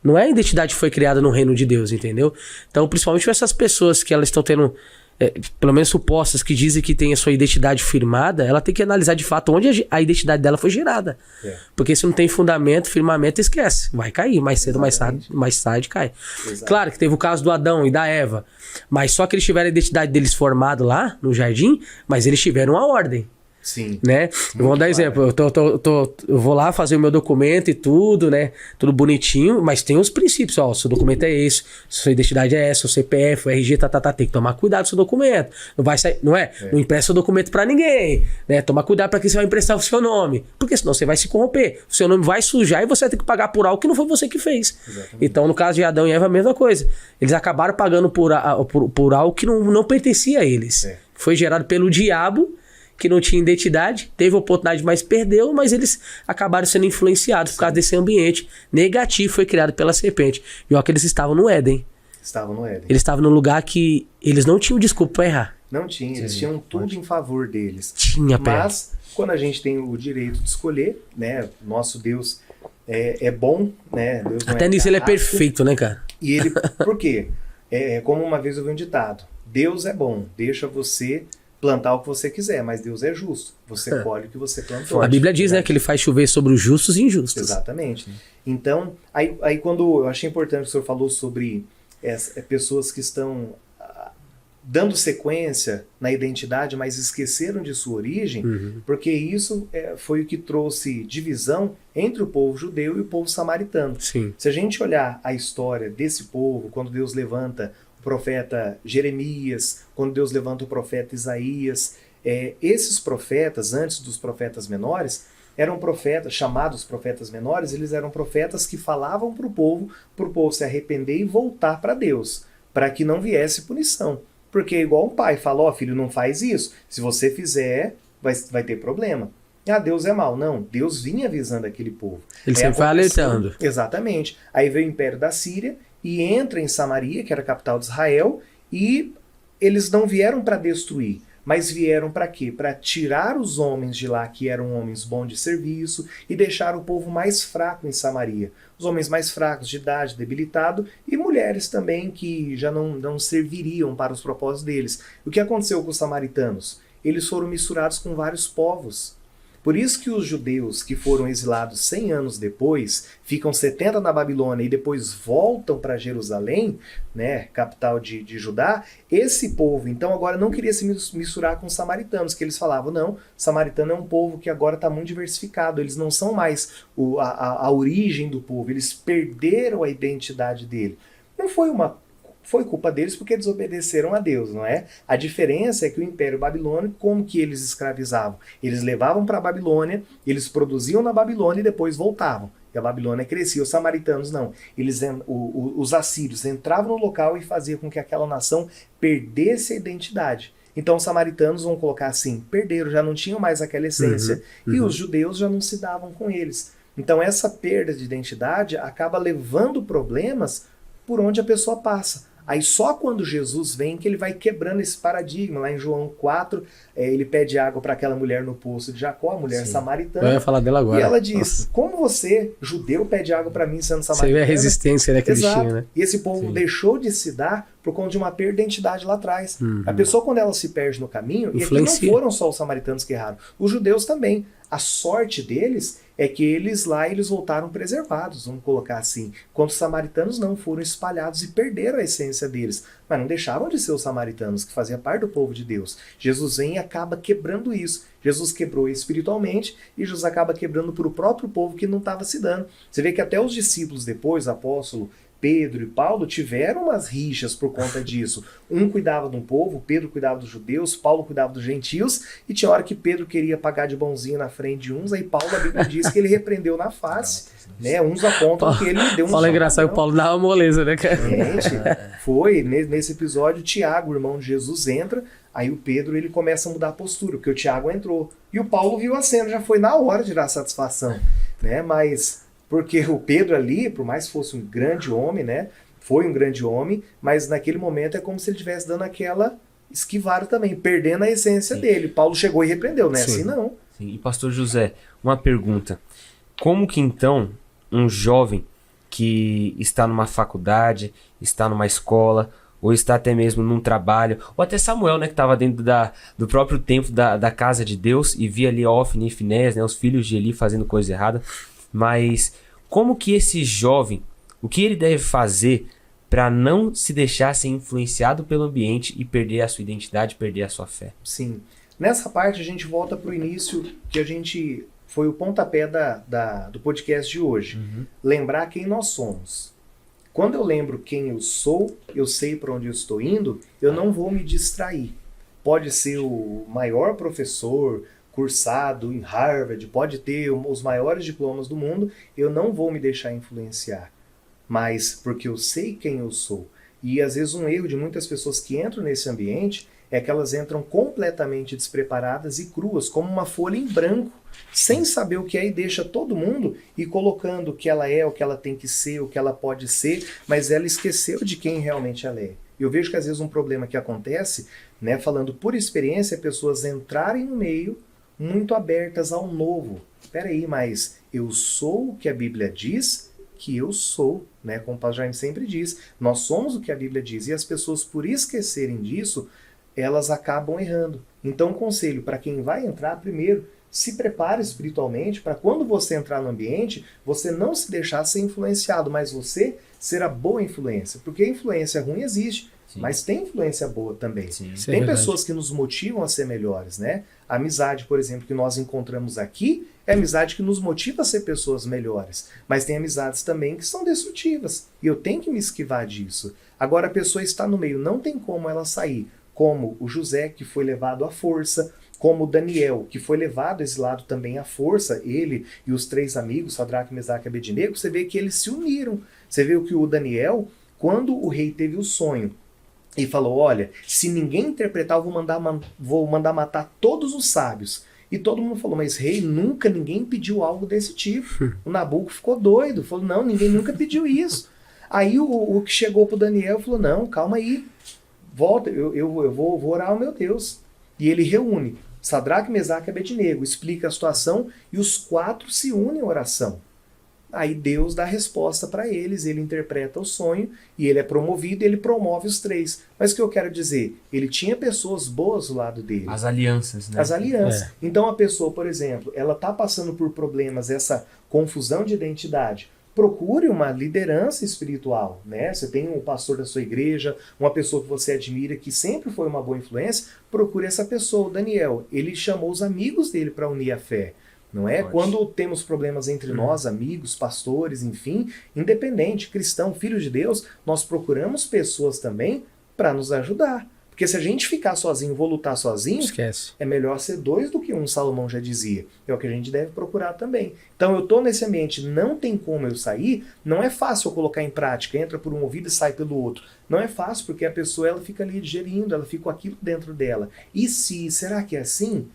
Não é a identidade que foi criada no reino de Deus, entendeu? Então, principalmente essas pessoas que elas estão tendo, pelo menos supostas, que dizem que tem a sua identidade firmada, ela tem que analisar de fato onde a identidade dela foi gerada. Porque se não tem fundamento, firmamento, esquece. Vai cair, mais cedo, mais tarde cai. Exato. Claro que teve o caso do Adão e da Eva, mas só que eles tiveram a identidade deles formada lá no jardim, mas eles tiveram uma ordem.
Sim.
Né? Vamos dar exemplo. Eu vou lá fazer o meu documento e tudo, né? Tudo bonitinho, mas tem os princípios. Ó, seu documento é esse, sua identidade é essa, seu CPF, o RG, tem que tomar cuidado com o seu documento. Não vai sair, não é? Não empresta o documento pra ninguém, né? Tomar cuidado pra quem você vai emprestar o seu nome, porque senão você vai se corromper. O seu nome vai sujar e você vai ter que pagar por algo que não foi você que fez. Exatamente. Então, no caso de Adão e Eva, a mesma coisa. Eles acabaram pagando por algo que não pertencia a eles. Foi gerado pelo diabo, que não tinha identidade, teve oportunidade, mas perdeu, mas eles acabaram sendo influenciados por causa desse ambiente negativo, foi criado pela serpente. E olha que eles estavam no Éden. Eles estavam num lugar que eles não tinham desculpa para errar.
Não tinha, eles tinham tudo em favor deles.
Mas,
quando a gente tem o direito de escolher, né, nosso Deus é bom, né, Deus não
até nisso ele é perfeito, né, cara?
E ele, por quê? Como uma vez eu vi um ditado, Deus é bom, deixa você plantar o que você quiser, mas Deus é justo. Você colhe o que você plantou.
A Bíblia diz, né, que ele faz chover sobre os justos e injustos.
Exatamente. Então, aí quando eu achei importante que o senhor falou sobre pessoas que estão dando sequência na identidade, mas esqueceram de sua origem, porque isso foi o que trouxe divisão entre o povo judeu e o povo samaritano.
Sim.
Se a gente olhar a história desse povo, quando Deus levanta profeta Jeremias, quando Deus levanta o profeta Isaías, esses profetas, antes dos profetas menores, eram profetas, chamados profetas menores, eles eram profetas que falavam para o povo se arrepender e voltar para Deus, para que não viesse punição. Porque igual um pai fala, ó, filho, não faz isso, se você fizer, vai ter problema. Deus é mau. Não, Deus vinha avisando aquele povo.
Ele sempre vai alertando.
Exatamente. Aí veio o Império da Síria, e entra em Samaria, que era a capital de Israel, e eles não vieram para destruir, mas vieram para quê? Para tirar os homens de lá, que eram homens bons de serviço, e deixar o povo mais fraco em Samaria. Os homens mais fracos, de idade, debilitado, e mulheres também que já não serviriam para os propósitos deles. O que aconteceu com os samaritanos? Eles foram misturados com vários povos. Por isso que os judeus que foram exilados 100 anos depois, ficam 70 na Babilônia e depois voltam para Jerusalém, né, capital de Judá, esse povo então agora não queria se misturar com os samaritanos, que eles falavam, não, samaritano é um povo que agora está muito diversificado, eles não são mais a origem do povo, eles perderam a identidade dele. Não foi uma foi culpa deles porque desobedeceram a Deus, não é? A diferença é que o Império Babilônico, como que eles escravizavam? Eles levavam para a Babilônia, eles produziam na Babilônia e depois voltavam. E a Babilônia crescia. Os samaritanos não. Os assírios entravam no local e faziam com que aquela nação perdesse a identidade. Então os samaritanos, vão colocar assim, perderam, já não tinham mais aquela essência. E os judeus já não se davam com eles. Então essa perda de identidade acaba levando problemas por onde a pessoa passa. Aí só quando Jesus vem que ele vai quebrando esse paradigma. Lá em João 4, ele pede água para aquela mulher no poço de Jacó, a mulher samaritana.
Eu ia falar dela agora.
E ela diz, como você, judeu, pede água para mim sendo samaritana?
Você vê a resistência, né, que eles tinham, né?
E esse povo deixou de se dar por conta de uma perda de identidade lá atrás. A pessoa, quando ela se perde no caminho, e aqui não foram só os samaritanos que erraram, os judeus também. A sorte deles é que eles voltaram preservados, vamos colocar assim. Quando os samaritanos não foram espalhados e perderam a essência deles. Mas não deixaram de ser os samaritanos, que faziam parte do povo de Deus. Jesus vem e acaba quebrando isso. Jesus quebrou espiritualmente e Jesus acaba quebrando para o próprio povo que não estava se dando. Você vê que até os discípulos depois, apóstolo Pedro e Paulo, tiveram umas rixas por conta disso. Um cuidava de um povo, Pedro cuidava dos judeus, Paulo cuidava dos gentios, e tinha hora que Pedro queria pagar de bonzinho na frente de uns, aí Paulo, a Bíblia diz que ele repreendeu na face. Né? Uns apontam que ele deu um...
Paulo é engraçado, o Paulo dá uma moleza, né, cara?
Gente, foi, nesse episódio, Tiago, o irmão de Jesus, entra, aí o Pedro ele começa a mudar a postura, porque o Tiago entrou. E o Paulo viu a cena, já foi na hora de dar satisfação. Né? Mas... porque o Pedro ali, por mais que fosse um grande homem, né? Foi um grande homem, mas naquele momento é como se ele estivesse dando aquela esquivada também, perdendo a essência dele. Paulo chegou e repreendeu, né? Assim não.
Sim. E pastor José, uma pergunta. Como que então um jovem que está numa faculdade, está numa escola, ou está até mesmo num trabalho, ou até Samuel, né, que estava dentro do próprio templo da casa de Deus e via ali Ofni e Finés, né, os filhos de Eli fazendo coisa errada, mas como que esse jovem, o que ele deve fazer para não se deixar ser influenciado pelo ambiente e perder a sua identidade, perder a sua fé?
Sim. Nessa parte a gente volta para o início, que a gente foi o pontapé do podcast de hoje. Lembrar quem nós somos. Quando eu lembro quem eu sou, eu sei para onde eu estou indo, eu não vou me distrair. Pode ser o maior professor cursado em Harvard, pode ter os maiores diplomas do mundo, eu não vou me deixar influenciar. Mas porque eu sei quem eu sou. E às vezes um erro de muitas pessoas que entram nesse ambiente é que elas entram completamente despreparadas e cruas, como uma folha em branco, sem saber o que é, e deixa todo mundo e colocando o que ela é, o que ela tem que ser, o que ela pode ser, mas ela esqueceu de quem realmente ela é. Eu vejo que às vezes um problema que acontece, né, falando por experiência, é pessoas entrarem no meio muito abertas ao novo. Espera aí, mas eu sou o que a Bíblia diz que eu sou, né? Como o pastor Jaime sempre diz, nós somos o que a Bíblia diz, e as pessoas, por esquecerem disso, elas acabam errando. Então, conselho para quem vai entrar, primeiro, se prepare espiritualmente para quando você entrar no ambiente, você não se deixar ser influenciado, mas você ser a boa influência. Porque a influência ruim existe, mas tem influência boa também. Tem pessoas que nos motivam a ser melhores, né? A amizade, por exemplo, que nós encontramos aqui, é a amizade que nos motiva a ser pessoas melhores. Mas tem amizades também que são destrutivas. E eu tenho que me esquivar disso. Agora a pessoa está no meio, não tem como ela sair. Como o José, que foi levado à força, como o Daniel, que foi levado exilado também à força, ele e os 3 amigos, Sadraque, Mesaque e Abednego, você vê que eles se uniram. Você vê que o Daniel, quando o rei teve o sonho, e falou, olha, se ninguém interpretar, eu vou mandar matar todos os sábios. E todo mundo falou, mas rei, nunca ninguém pediu algo desse tipo. O Nabuco ficou doido, falou, não, ninguém nunca pediu isso. Aí o que chegou pro Daniel falou, não, calma aí, volta, eu vou orar ao meu Deus. E ele reúne Sadraque, Mesaque e Abednego, explica a situação e os 4 se unem à oração. Aí Deus dá a resposta para eles, ele interpreta o sonho e ele é promovido e ele promove os 3. Mas o que eu quero dizer? Ele tinha pessoas boas do lado dele.
As alianças, né?
As alianças. Então a pessoa, por exemplo, ela está passando por problemas, essa confusão de identidade. Procure uma liderança espiritual, né? Você tem um pastor da sua igreja, uma pessoa que você admira, que sempre foi uma boa influência, procure essa pessoa. O Daniel, ele chamou os amigos dele para unir a fé. Não é?
Pode.
Quando temos problemas entre nós, amigos, pastores, enfim, independente, cristão, filho de Deus, nós procuramos pessoas também para nos ajudar. Porque se a gente ficar sozinho, vou lutar sozinho,
Esquece.
é melhor ser 2 do que 1, Salomão já dizia. É o que a gente deve procurar também. Então eu estou nesse ambiente, não tem como eu sair, não é fácil eu colocar em prática, entra por um ouvido e sai pelo outro. Não é fácil porque a pessoa ela fica ali digerindo, ela fica com aquilo dentro dela. E se, será que é assim?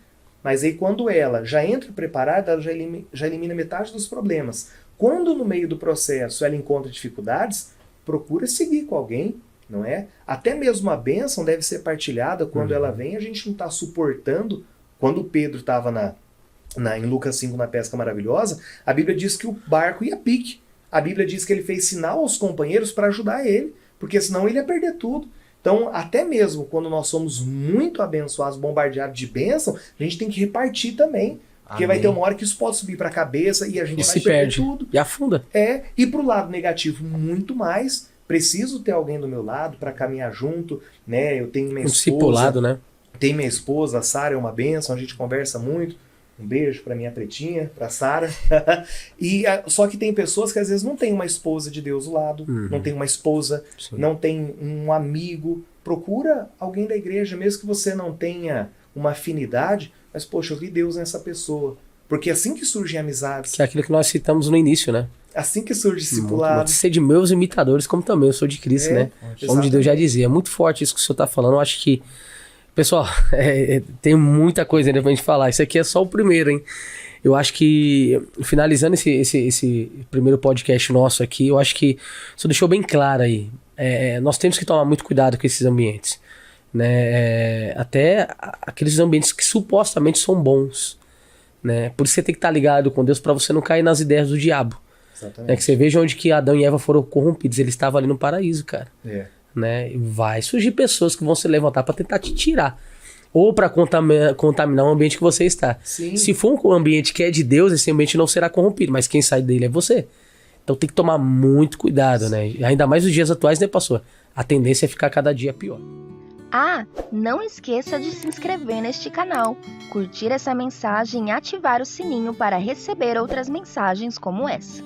Mas aí quando ela já entra preparada, ela já elimina metade dos problemas. Quando no meio do processo ela encontra dificuldades, procura seguir com alguém, não é? Até mesmo a bênção deve ser partilhada quando ela vem, a gente não está suportando. Quando Pedro estava em Lucas 5 na pesca maravilhosa, a Bíblia diz que o barco ia a pique. A Bíblia diz que ele fez sinal aos companheiros para ajudar ele, porque senão ele ia perder tudo. Então, até mesmo quando nós somos muito abençoados, bombardeados de bênção, a gente tem que repartir também. Porque vai ter uma hora que isso pode subir para a cabeça e a gente vai
se
perder
perde.
tudo.
E afunda.
E pro lado negativo, muito mais. Preciso ter alguém do meu lado para caminhar junto, né? Eu tenho minha
Um
esposa.
discipulado, né?
Tem minha esposa, a Sara é uma bênção, a gente conversa muito. Um beijo para minha pretinha, para Sara. Só que tem pessoas que às vezes não tem uma esposa de Deus do lado, não tem uma esposa,
Sim.
não tem um amigo. Procura alguém da igreja, mesmo que você não tenha uma afinidade, mas poxa, eu vi Deus nessa pessoa. Porque é assim que surgem amizades,
Que é aquilo que nós citamos no início, né?
assim que surge discipulado.
Ser de meus imitadores, como também eu sou de Cristo, né? O homem de Deus já dizia. É muito forte isso que o senhor está falando. Eu acho que, pessoal, tem muita coisa ainda pra gente falar. Isso aqui é só o primeiro, hein? Eu acho que, finalizando esse primeiro podcast nosso aqui, eu acho que o senhor deixou bem claro aí. Nós temos que tomar muito cuidado com esses ambientes, né? Até aqueles ambientes que supostamente são bons, né? Por isso você tem que estar ligado com Deus para você não cair nas ideias do diabo.
Exatamente.
Que você veja onde que Adão e Eva foram corrompidos. Eles estavam ali no paraíso, cara. Né? E vai surgir pessoas que vão se levantar para tentar te tirar. Ou para contaminar o ambiente que você está.
Sim.
Se for um ambiente que é de Deus, esse ambiente não será corrompido. Mas quem sai dele é você. Então tem que tomar muito cuidado, né? Ainda mais nos dias atuais, né, pastor? A tendência é ficar cada dia pior.
Não esqueça de se inscrever neste canal, curtir essa mensagem e ativar o sininho para receber outras mensagens como essa.